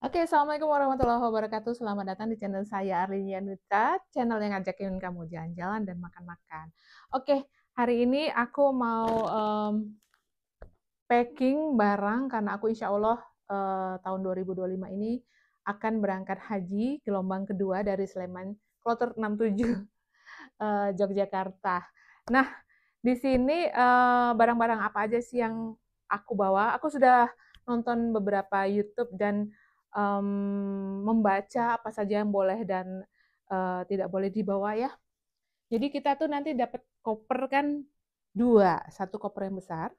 Oke, Assalamualaikum warahmatullahi wabarakatuh. Selamat datang di channel saya, Arlinia Nuta, channel yang ngajakin kamu jalan-jalan dan makan-makan. Oke, hari ini aku mau packing barang karena aku insya Allah tahun 2025 ini akan berangkat haji gelombang kedua dari Sleman, Kloter 67, Yogyakarta. Nah, di sini barang-barang apa aja sih yang aku bawa? Aku sudah nonton beberapa YouTube dan membaca apa saja yang boleh dan tidak boleh dibawa ya. Jadi kita tuh nanti dapat koper kan dua, satu koper yang besar,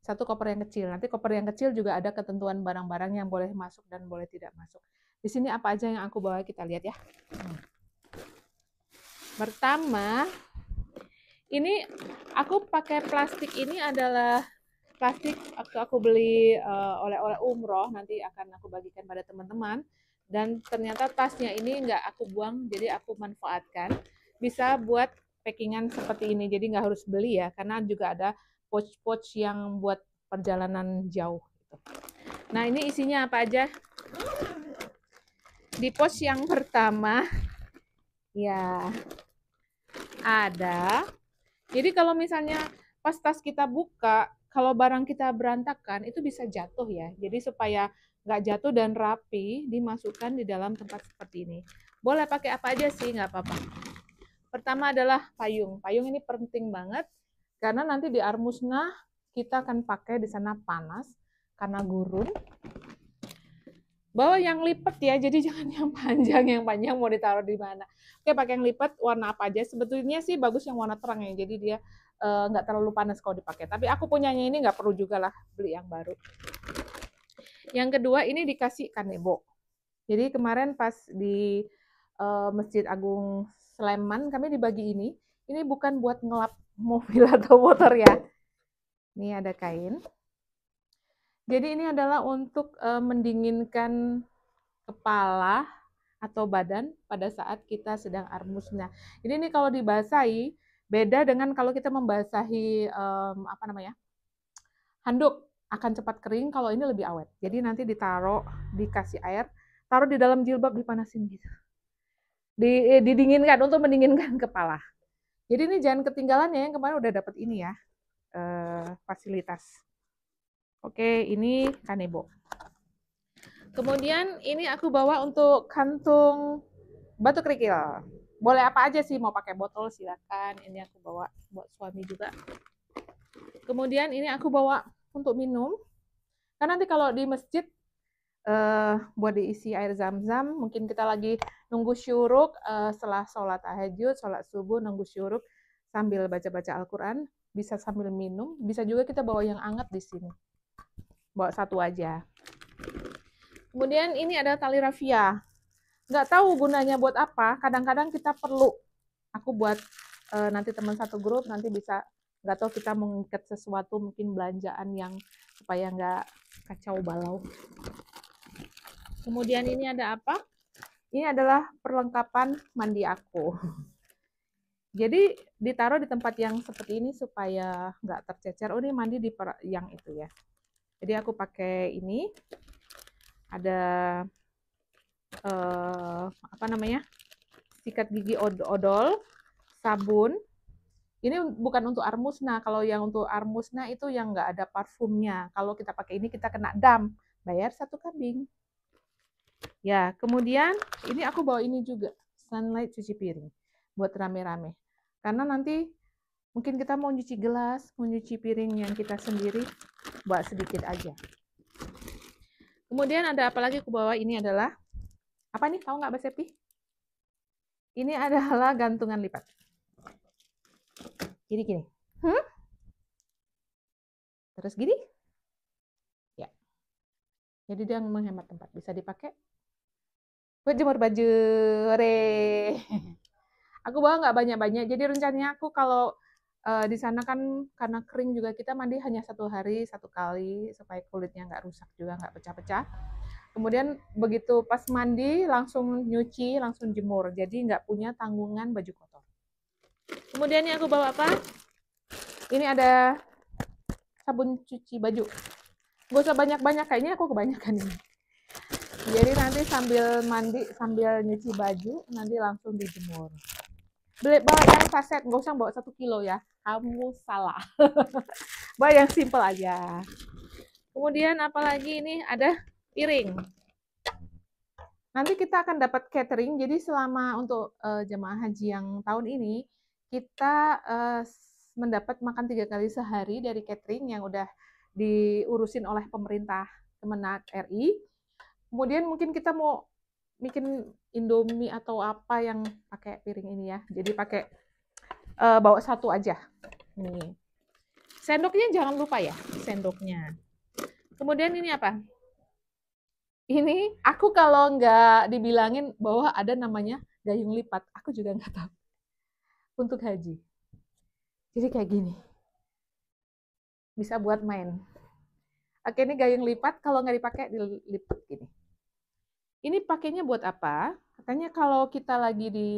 satu koper yang kecil. Nanti koper yang kecil juga ada ketentuan barang-barang yang boleh masuk dan boleh tidak masuk. Di sini apa aja yang aku bawa kita lihat ya. Pertama, ini aku pakai plastik ini adalah plastik aku beli oleh-oleh umroh, nanti akan aku bagikan pada teman-teman. Dan ternyata tasnya ini nggak aku buang, jadi aku manfaatkan. Bisa buat packingan seperti ini, jadi nggak harus beli ya, karena juga ada pouch-pouch yang buat perjalanan jauh. Nah ini isinya apa aja? Di pouch yang pertama, ya ada. Jadi kalau misalnya pas tas kita buka, kalau barang kita berantakan itu bisa jatuh ya. Jadi supaya nggak jatuh dan rapi, dimasukkan di dalam tempat seperti ini. Boleh pakai apa aja sih, nggak apa-apa. Pertama adalah payung. Payung ini penting banget karena nanti di Armusna kita akan pakai di sana panas karena gurun. Bawa yang lipat ya, jadi jangan yang panjang mau ditaruh di mana. Oke, pakai yang lipat warna apa aja. Sebetulnya sih bagus yang warna terang ya, jadi dia nggak terlalu panas kalau dipakai. Tapi aku punyanya ini nggak perlu juga lah beli yang baru. Yang kedua ini dikasih kanebo. Jadi kemarin pas di Masjid Agung Sleman kami dibagi ini. Ini bukan buat ngelap mobil atau motor ya. Ini ada kain. Jadi ini adalah untuk mendinginkan kepala atau badan pada saat kita sedang armusna. Jadi ini kalau dibasahi beda dengan kalau kita membasahi handuk, akan cepat kering. Kalau ini lebih awet. Jadi nanti ditaruh, dikasih air, taruh di dalam jilbab, dipanasin gitu. Didinginkan untuk mendinginkan kepala. Jadi ini jangan ketinggalan ya, yang kemarin udah dapat ini ya fasilitas. Oke, ini kanebo. Kemudian ini aku bawa untuk kantung batu kerikil. Boleh apa aja sih, mau pakai botol silakan. Ini aku bawa buat suami juga. Kemudian ini aku bawa untuk minum. Karena nanti kalau di masjid buat diisi air zam-zam, mungkin kita lagi nunggu syuruk setelah sholat tahajud, sholat subuh, nunggu syuruk sambil baca-baca Al-Quran, bisa sambil minum, bisa juga kita bawa yang hangat di sini. Bawa satu aja. Kemudian ini ada tali rafia. Nggak tahu gunanya buat apa, kadang-kadang kita perlu. Aku buat nanti teman satu grup, nanti bisa, nggak tahu kita mengikat sesuatu, mungkin belanjaan yang supaya nggak kacau balau. Kemudian ini ada apa? Ini adalah perlengkapan mandi aku. Jadi ditaruh di tempat yang seperti ini supaya nggak tercecer. Oh ini mandi di yang itu ya. Jadi aku pakai ini. Ada apa namanya? Sikat gigi odol, sabun. Ini bukan untuk armusna. Kalau yang untuk armusna itu yang nggak ada parfumnya. Kalau kita pakai ini kita kena dam. Bayar satu kambing. Ya, kemudian ini aku bawa ini juga. Sunlight cuci piring. Buat rame-rame. Karena nanti mungkin kita mau nyuci gelas, mau nyuci piring yang kita sendiri, bawa sedikit aja. Kemudian ada apa lagi aku bawa, ini adalah, apa nih, tahu nggak Mbak Sepi? Ini adalah gantungan lipat. Jadi gini. Terus gini. Ya. Jadi dia menghemat tempat. Bisa dipakai buat jemur baju. Aku bawa nggak banyak-banyak. Jadi rencananya aku kalau di sana kan karena kering juga, kita mandi hanya 1 hari 1 kali supaya kulitnya nggak rusak juga, nggak pecah-pecah. Kemudian begitu pas mandi langsung nyuci, langsung jemur. Jadi nggak punya tanggungan baju kotor. Kemudian ini aku bawa apa? Ini ada sabun cuci baju. Gak usah banyak-banyak, kayaknya aku kebanyakan ini. Jadi nanti sambil mandi, sambil nyuci baju, nanti langsung dijemur. Bawa yang saset, nggak usah bawa 1 kilo ya. Kamu salah. Bawa yang simple aja. Kemudian apalagi ini ada piring. Nanti kita akan dapat catering. Jadi selama untuk jemaah haji yang tahun ini kita mendapat makan 3 kali sehari dari catering yang udah diurusin oleh pemerintah Kemenak RI. Kemudian mungkin kita mau bikin Indomie atau apa yang pakai piring ini ya. Jadi pakai bawa satu aja. Nih. Sendoknya jangan lupa ya, sendoknya. Kemudian ini apa? Ini aku kalau nggak dibilangin bahwa ada namanya gayung lipat, aku juga nggak tahu. Untuk haji. Jadi kayak gini. Bisa buat main. Oke, ini gayung lipat, kalau nggak dipakai dilipat gini. Ini pakainya buat apa? Katanya kalau kita lagi di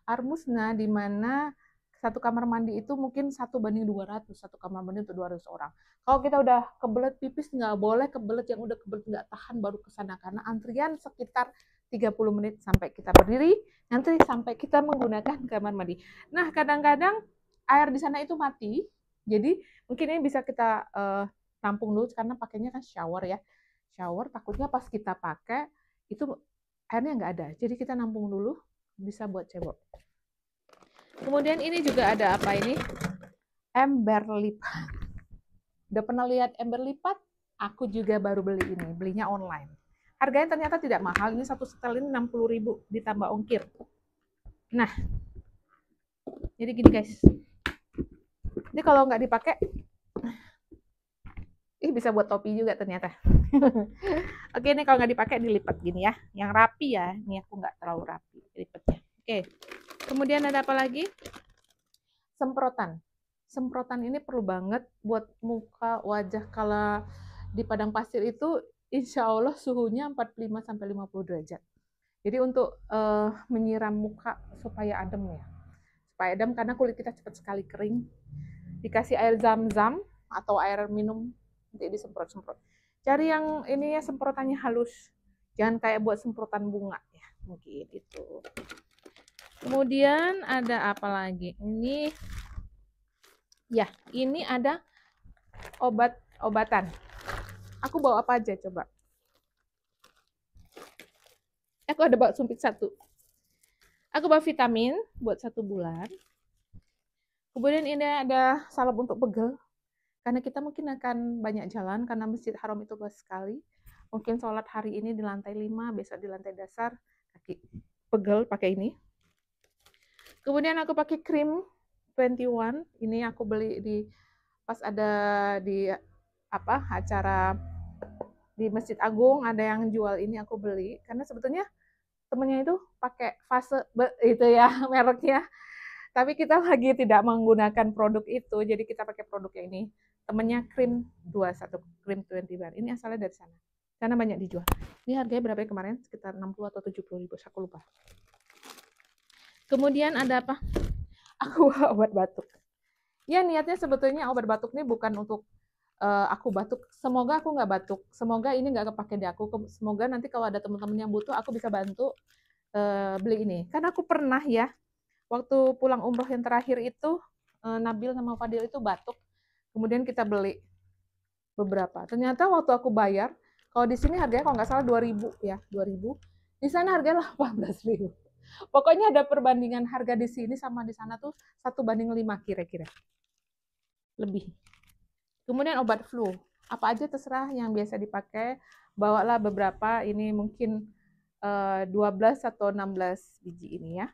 Armusna, di mana satu kamar mandi itu mungkin 1:200, satu kamar mandi untuk 200 orang. Kalau kita udah kebelet pipis, nggak boleh kebelet yang udah kebelet nggak tahan baru ke sana, karena antrian sekitar 30 menit sampai kita berdiri, nanti sampai kita menggunakan kamar mandi. Nah, kadang-kadang air di sana itu mati, jadi mungkin ini bisa kita tampung dulu, karena pakainya kan shower ya. Shower, takutnya pas kita pakai, itu airnya nggak ada. Jadi kita nampung dulu, bisa buat cebok. Kemudian ini juga ada apa ini? Ember lipat. Udah pernah lihat ember lipat? Aku juga baru beli ini, belinya online. Harganya ternyata tidak mahal, ini satu setel ini 60.000 ditambah ongkir. Nah, jadi gini guys. Ini kalau nggak dipakai, bisa buat topi juga ternyata. Oke, ini kalau nggak dipakai dilipat gini ya, yang rapi ya. Ini aku nggak terlalu rapi lipatnya. Oke, kemudian ada apa lagi? Semprotan. Semprotan ini perlu banget buat muka, wajah. Kalau di padang pasir itu insya Allah suhunya 45-50 derajat. Jadi untuk menyiram muka supaya adem ya. Supaya adem karena kulit kita cepat sekali kering. Dikasih air zam-zam atau air minum, nanti disemprot-semprot. Cari yang ini ya semprotannya halus. Jangan kayak buat semprotan bunga ya. Mungkin itu. Kemudian ada apa lagi? Ini ya, ini ada obat-obatan. Aku bawa apa aja coba? Aku ada bawa sumpit 1. Aku bawa vitamin buat 1 bulan. Kemudian ini ada salep untuk pegel. Karena kita mungkin akan banyak jalan, karena Masjid Haram itu luas sekali. Mungkin sholat hari ini di lantai 5, besok di lantai dasar, kaki pegel pakai ini. Kemudian aku pakai krim 21. Ini aku beli di pas ada di acara di Masjid Agung, ada yang jual ini, aku beli. Karena sebetulnya temennya itu pakai fase itu ya mereknya. Tapi kita lagi tidak menggunakan produk itu, jadi kita pakai produk yang ini. Temennya krim 21, krim 21. Ini asalnya dari sana. Karena banyak dijual. Ini harganya berapa ya kemarin? Sekitar 60 atau 70 ribu, aku lupa. Kemudian ada apa? Aku obat batuk. Ya niatnya sebetulnya obat batuk ini bukan untuk aku batuk. Semoga aku nggak batuk. Semoga ini nggak kepake di aku. Semoga nanti kalau ada teman-teman yang butuh, aku bisa bantu beli ini. Karena aku pernah ya, waktu pulang umroh yang terakhir itu, Nabil sama Fadil itu batuk. Kemudian kita beli beberapa. Ternyata waktu aku bayar, kalau di sini harganya kalau nggak salah 2.000 ya, 2.000. Di sana harganya 18.000. Pokoknya ada perbandingan harga di sini sama di sana tuh 1:5 kira-kira. Lebih. Kemudian obat flu. Apa aja terserah yang biasa dipakai. Bawalah beberapa, ini mungkin 12 atau 16 biji ini ya.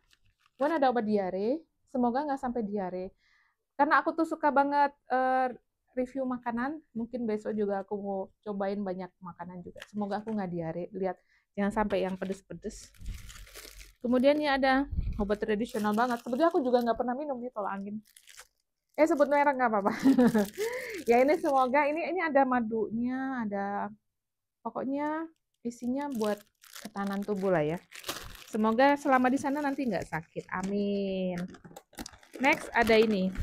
Kemudian ada obat diare, semoga nggak sampai diare. Karena aku tuh suka banget review makanan, mungkin besok juga aku mau cobain banyak makanan juga. Semoga aku nggak diare, lihat jangan sampai yang pedes-pedes. Kemudian ya ada obat tradisional banget, sebetulnya aku juga nggak pernah minum nih tolak angin. Sebut merek nggak apa-apa. Ya ini semoga, ini ada madunya, ada pokoknya isinya buat ketahanan tubuh lah ya. Semoga selama di sana nanti nggak sakit. Amin. Next ada ini.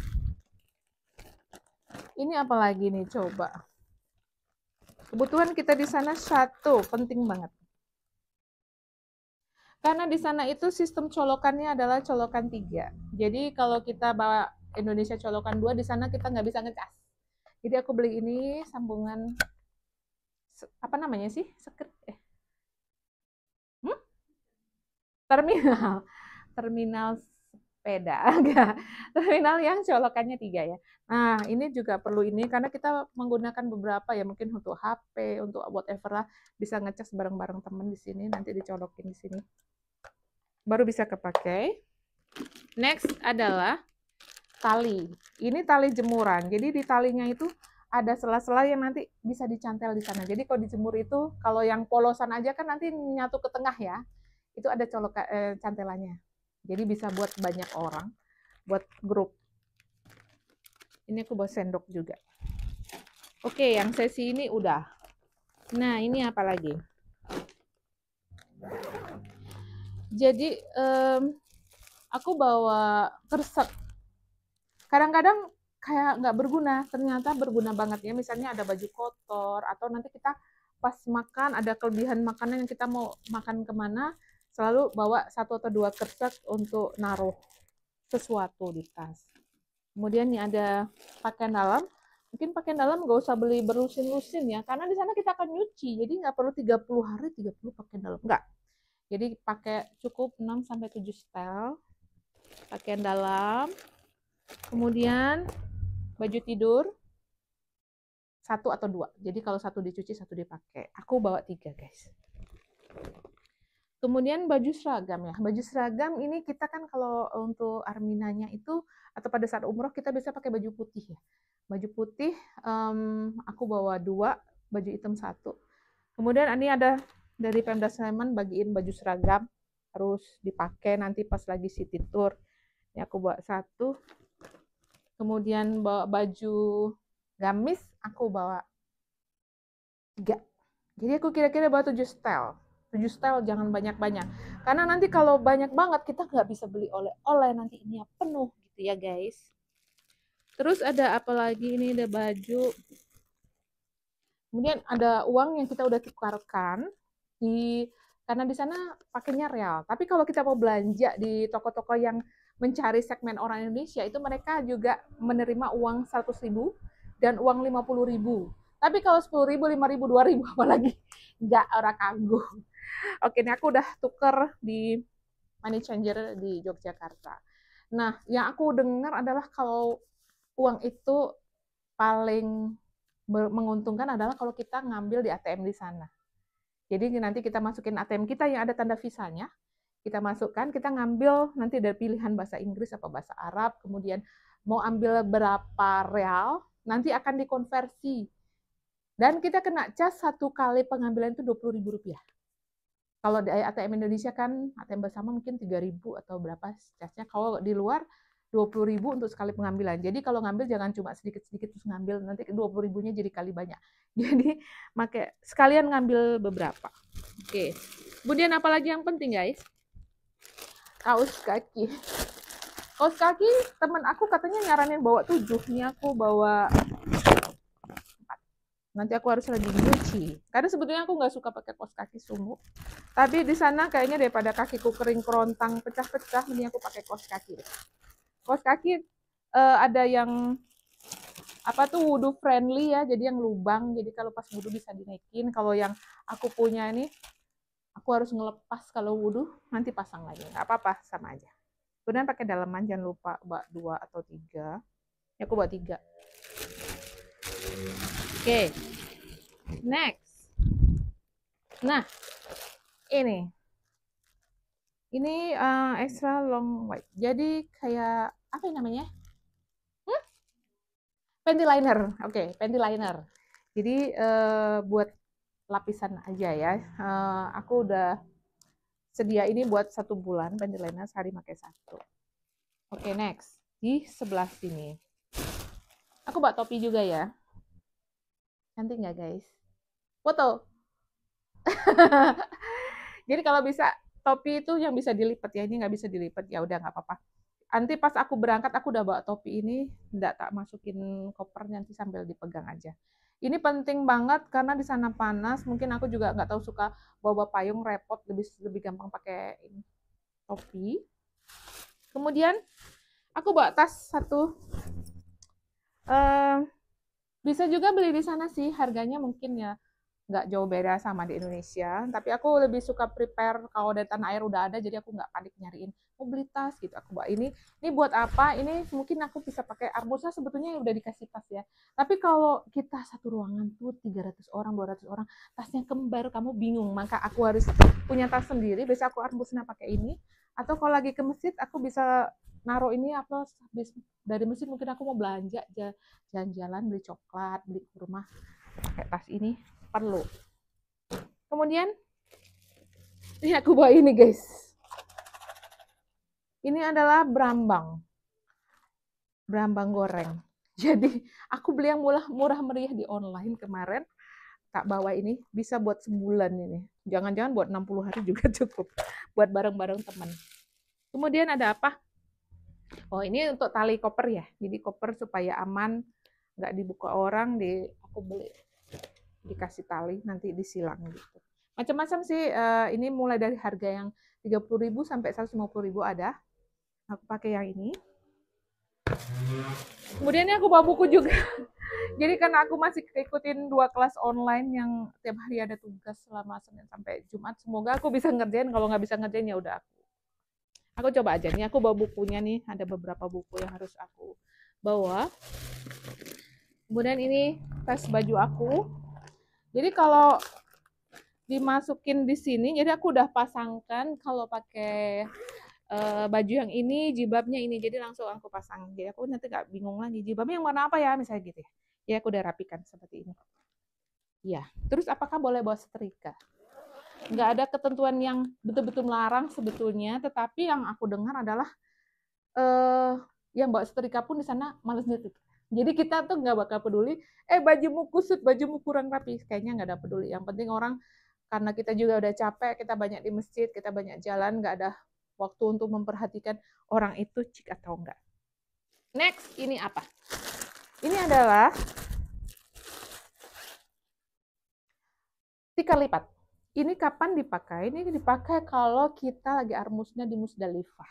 Ini apa lagi nih coba. Kebutuhan kita di sana 1, penting banget. Karena di sana itu sistem colokannya adalah colokan 3. Jadi kalau kita bawa Indonesia colokan 2, di sana kita nggak bisa ngecas. Jadi aku beli ini sambungan apa namanya sih? Hmm? Terminal. Terminal sepeda. Enggak. Terminal yang colokannya 3 ya. Nah, ini juga perlu ini karena kita menggunakan beberapa ya, mungkin untuk HP, untuk whatever lah, bisa ngecas bareng-bareng temen di sini, nanti dicolokin di sini. Baru bisa kepakai. Next adalah tali. Ini tali jemuran. Jadi di talinya itu ada sela-sela yang nanti bisa dicantel di sana. Jadi kalau dijemur itu, kalau yang polosan aja kan nanti nyatu ke tengah ya. Itu ada cantelannya. Jadi bisa buat banyak orang, buat grup. Ini aku bawa sendok juga. Oke, yang sesi ini udah. Nah, ini apa lagi? Jadi aku bawa kresek. Kadang-kadang kayak nggak berguna, ternyata berguna banget ya. Misalnya ada baju kotor, atau nanti kita pas makan, ada kelebihan makanan yang kita mau makan kemana, selalu bawa 1 atau 2 kresek untuk naruh sesuatu di tas. Kemudian ini ada pakaian dalam. Mungkin pakaian dalam nggak usah beli berlusin-lusin ya, karena di sana kita akan nyuci, jadi nggak perlu 30 hari 30 pakaian dalam, nggak. Jadi pakai cukup 6-7 setel pakaian dalam. Kemudian baju tidur 1 atau 2. Jadi kalau 1 dicuci, 1 dipakai. Aku bawa 3 guys. Kemudian baju seragam ya. Baju seragam ini kita kan kalau untuk Arminanya itu, atau pada saat umroh kita bisa pakai baju putih ya. Baju putih aku bawa 2, baju hitam 1. Kemudian ini ada dari Pemda Sleman bagiin baju seragam, harus dipakai nanti pas lagi city tour. Ini aku bawa 1. Kemudian bawa baju gamis, aku bawa 3. Jadi aku kira-kira bawa 7 setel. 7 setel, jangan banyak-banyak. Karena nanti kalau banyak banget, kita nggak bisa beli oleh-oleh, nanti ini penuh gitu ya guys. Terus ada apa lagi, ini ada baju. Kemudian ada uang yang kita udah tukarkan, karena di sana pakainya real. Tapi kalau kita mau belanja di toko-toko yang mencari segmen orang Indonesia, itu mereka juga menerima uang 100.000 dan uang 50.000. Tapi kalau 10.000, 5.000, 2.000 apalagi nggak orang kagum. Oke, ini aku udah tuker di money changer di Yogyakarta. Nah, yang aku dengar adalah kalau uang itu paling menguntungkan adalah kalau kita ngambil di ATM di sana. Jadi nanti kita masukin ATM kita yang ada tanda visanya, kita masukkan, kita ngambil nanti dari pilihan bahasa Inggris atau bahasa Arab, kemudian mau ambil berapa real, nanti akan dikonversi. Dan kita kena cas 1 kali pengambilan itu Rp20.000. Kalau di ATM Indonesia kan, ATM bersama mungkin 3.000 atau berapa casnya. Kalau di luar 20.000 untuk sekali pengambilan. Jadi kalau ngambil jangan cuma sedikit-sedikit terus ngambil, nanti 20.000-nya jadi kali banyak. Jadi pakai sekalian ngambil beberapa. Oke. Kemudian apalagi yang penting guys? Kaos kaki. Kaos kaki teman aku katanya nyaranin bawa 7, ini aku bawa 4. Nanti aku harus lagi nyuci. Karena sebetulnya aku nggak suka pakai kaos kaki sumbu. Tapi di sana kayaknya daripada kakiku kering kerontang pecah-pecah, ini aku pakai kaos kaki. Kaos kaki ada yang apa tuh wudhu friendly ya, jadi yang lubang, jadi kalau pas wudhu bisa dinaikin. Kalau yang aku punya ini, aku harus ngelepas kalau wudhu, nanti pasang lagi, nggak apa-apa, sama aja. Kemudian pakai dalaman, jangan lupa bawa 2 atau 3. Ya, aku bawa 3. Oke, next. Nah, ini extra long white. Jadi kayak apa namanya? Panty liner. Oke, panty liner. Jadi buat lapisan aja ya. Aku udah sedia ini buat 1 bulan panty liner, sehari pakai 1. Oke, next. Di sebelah sini. Aku bawa topi juga ya. Cantik nggak guys? Foto. Jadi kalau bisa topi itu yang bisa dilipat ya, ini nggak bisa dilipat, ya udah nggak apa-apa. Nanti pas aku berangkat aku udah bawa topi ini, nggak tak masukin koper, nanti sambil dipegang aja. Ini penting banget karena di sana panas. Mungkin aku juga nggak tahu suka bawa payung, repot, lebih gampang pakai ini, topi. Kemudian aku bawa tas satu. Bisa juga beli di sana sih, harganya mungkin ya nggak jauh beda sama di Indonesia. Tapi aku lebih suka prepare kalau dari tanah air udah ada, jadi aku nggak panik nyariin mau beli tas gitu. Aku bawa ini buat apa? Ini mungkin aku bisa pakai arbusnya sebetulnya udah dikasih tas ya. Tapi kalau kita satu ruangan tuh 300 orang, 200 orang, tasnya kembar, kamu bingung. Maka aku harus punya tas sendiri. Biasa aku arbusnya pakai ini. Atau kalau lagi ke masjid, aku bisa naruh ini apa habis dari masjid mungkin aku mau belanja jalan-jalan beli coklat, beli kurma, pakai tas ini perlu. Kemudian ini aku bawa ini guys. Ini adalah berambang goreng. Jadi aku beli yang murah meriah di online kemarin. Tak bawa ini bisa buat sebulan ini. Jangan-jangan buat 60 hari juga cukup. Buat bareng-bareng teman. Kemudian ada apa? Oh ini untuk tali koper ya. Jadi koper supaya aman, nggak dibuka orang. Aku beli dikasih tali nanti disilang gitu. Macam-macam sih, ini mulai dari harga yang 30.000 sampai 150.000 ada. Aku pakai yang ini. Kemudian ini aku bawa buku juga. Jadi karena aku masih ikutin 2 kelas online yang tiap hari ada tugas selama Senin sampai Jumat. Semoga aku bisa ngerjain. Kalau nggak bisa ngerjain ya udah aku coba aja nih. Aku bawa bukunya nih. Ada beberapa buku yang harus aku bawa. Kemudian ini tas baju aku. Jadi kalau dimasukin di sini, jadi aku udah pasangkan kalau pakai baju yang ini, jilbabnya ini, jadi langsung aku pasang. Jadi aku nanti nggak bingung lagi jilbabnya yang warna apa ya, misalnya gitu ya. Ya aku udah rapikan seperti ini. Ya, terus apakah boleh bawa setrika? Nggak ada ketentuan yang betul-betul melarang sebetulnya, tetapi yang aku dengar adalah yang bawa setrika pun di sana males nyetrika. Jadi kita tuh nggak bakal peduli, bajumu kusut, bajumu kurang rapi, kayaknya nggak ada peduli. Yang penting orang, karena kita juga udah capek, kita banyak di masjid, kita banyak jalan, nggak ada waktu untuk memperhatikan orang itu cik atau enggak. Next, ini apa? Ini adalah tikar lipat. Ini kapan dipakai? Ini dipakai kalau kita lagi armusnya di Musdalifah.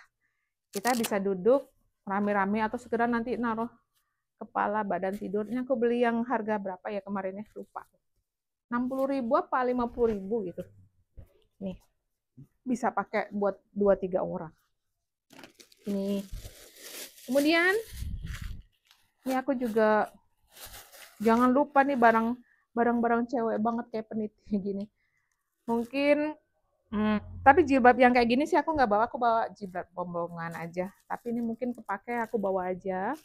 Kita bisa duduk rame-rame atau segera nanti naruh kepala badan tidurnya. Aku beli yang harga berapa ya kemarinnya, lupa. 60.000 apa 50.000 gitu. Nih, bisa pakai buat 2-3 orang. Ini. Kemudian, ini aku juga jangan lupa nih barang-barang cewek banget kayak peniti gini. Mungkin, tapi jilbab yang kayak gini sih aku nggak bawa, aku bawa jilbab bombongan aja. Tapi ini mungkin kepake, aku bawa aja.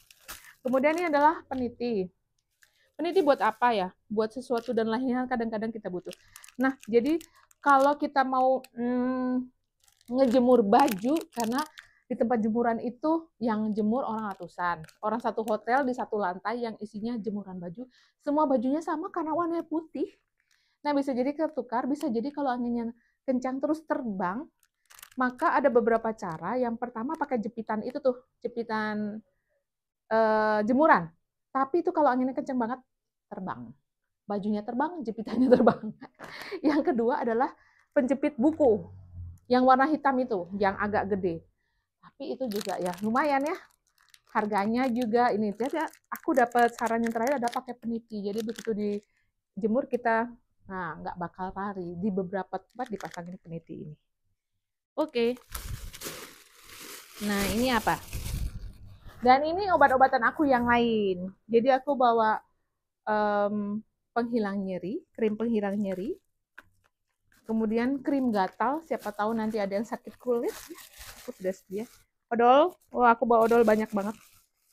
Kemudian ini adalah peniti. Peniti buat apa ya? Buat sesuatu dan lainnya kadang-kadang kita butuh. Nah, jadi kalau kita mau ngejemur baju, karena di tempat jemuran itu yang jemur orang ratusan. Orang satu hotel di satu lantai yang isinya jemuran baju. Semua bajunya sama karena warnanya putih. Nah, bisa jadi ketukar, bisa jadi kalau anginnya kencang terus terbang, maka ada beberapa cara. Yang pertama pakai jepitan itu tuh, jepitan jemuran. Tapi itu kalau anginnya kencang banget, terbang. Bajunya terbang, jepitannya terbang. Yang kedua adalah penjepit buku yang warna hitam itu, yang agak gede. Tapi itu juga ya lumayan ya. Harganya juga ini. Jadi aku dapat saran yang terakhir ada pakai peniti. Jadi begitu dijemur kita nggak bakal lari. Di beberapa tempat dipasangin peniti ini. Oke. Nah, ini apa? Dan ini obat-obatan aku yang lain. Jadi aku bawa penghilang nyeri, krim penghilang nyeri. Kemudian krim gatal, siapa tahu nanti ada yang sakit kulit. Aku sudah sedia. Odol, aku bawa odol banyak banget.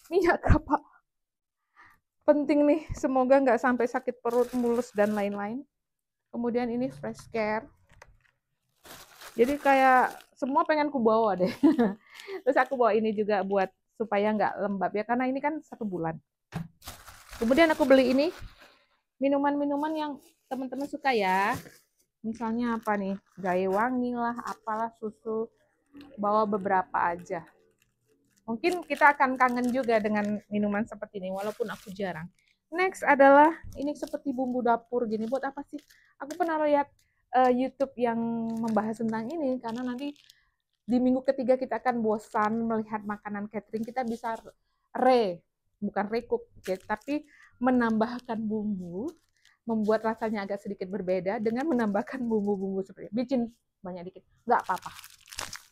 Minyak kelapa. Penting nih, semoga nggak sampai sakit perut, mulus, dan lain-lain. Kemudian ini fresh care. Jadi kayak semua pengen ku bawa deh. Terus aku bawa ini juga buat supaya nggak lembab ya, karena ini kan 1 bulan. Kemudian aku beli ini, minuman-minuman yang teman-teman suka ya. Misalnya apa nih, jahe wangi lah, apalah, susu. Bawa beberapa aja. Mungkin kita akan kangen juga dengan minuman seperti ini, walaupun aku jarang. Next adalah ini seperti bumbu dapur gini. Buat apa sih? Aku pernah lihat YouTube yang membahas tentang ini karena nanti di minggu ketiga kita akan bosan melihat makanan catering, kita bisa bukan recook, okay, tapi menambahkan bumbu, membuat rasanya agak sedikit berbeda dengan menambahkan bumbu-bumbu seperti bikin banyak dikit, nggak apa-apa.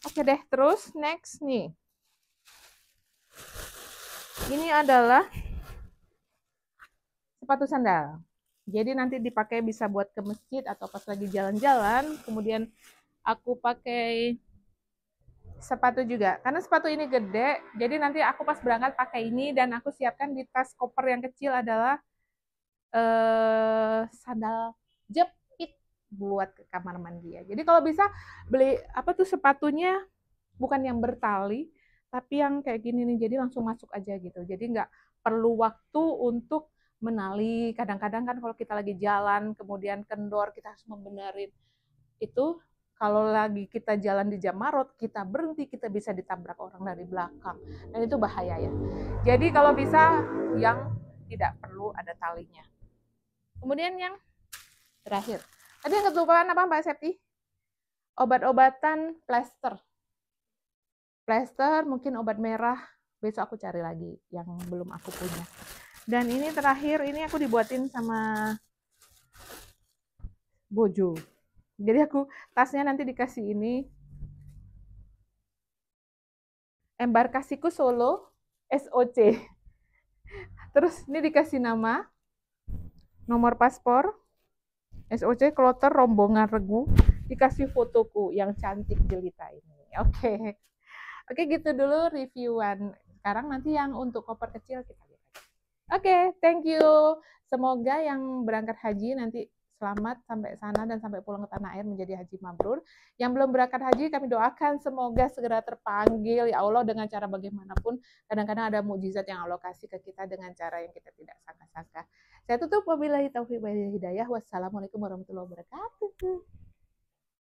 Oke deh, terus next nih. Ini adalah sepatu sandal. Jadi nanti dipakai bisa buat ke masjid atau pas lagi jalan-jalan. Kemudian aku pakai sepatu juga. Karena sepatu ini gede, jadi nanti aku pas berangkat pakai ini dan aku siapkan di tas koper yang kecil adalah sandal jepit buat ke kamar mandi ya. Jadi kalau bisa beli apa tuh sepatunya bukan yang bertali, tapi yang kayak gini nih, jadi langsung masuk aja gitu. Jadi nggak perlu waktu untuk menali. Kadang-kadang kan kalau kita lagi jalan, kemudian kendor, kita harus membenerin. Itu kalau lagi kita jalan di jam marot, kita berhenti, kita bisa ditabrak orang dari belakang. Dan itu bahaya ya. Jadi kalau bisa yang tidak perlu ada talinya. Kemudian yang terakhir. Tadi yang kelupaan apa Mbak Septi? Obat-obatan plester. Plester, mungkin obat merah. Besok aku cari lagi yang belum aku punya. Dan ini terakhir, ini aku dibuatin sama Bojo. Jadi aku tasnya nanti dikasih ini. Embarkasiku Solo SOC. Terus ini dikasih nama, nomor paspor, SOC Kloter Rombongan Regu, dikasih fotoku yang cantik jelita ini. Oke. Oke, gitu dulu reviewan. Sekarang nanti yang untuk koper kecil kita lihat. Oke, thank you. Semoga yang berangkat haji nanti selamat sampai sana dan sampai pulang ke tanah air menjadi haji mabrur. Yang belum berangkat haji kami doakan semoga segera terpanggil ya Allah dengan cara bagaimanapun. Kadang-kadang ada mukjizat yang Allah kasih ke kita dengan cara yang kita tidak sangka-sangka. Saya tutup wabillahi taufiq wal hidayah. Wassalamualaikum warahmatullahi wabarakatuh.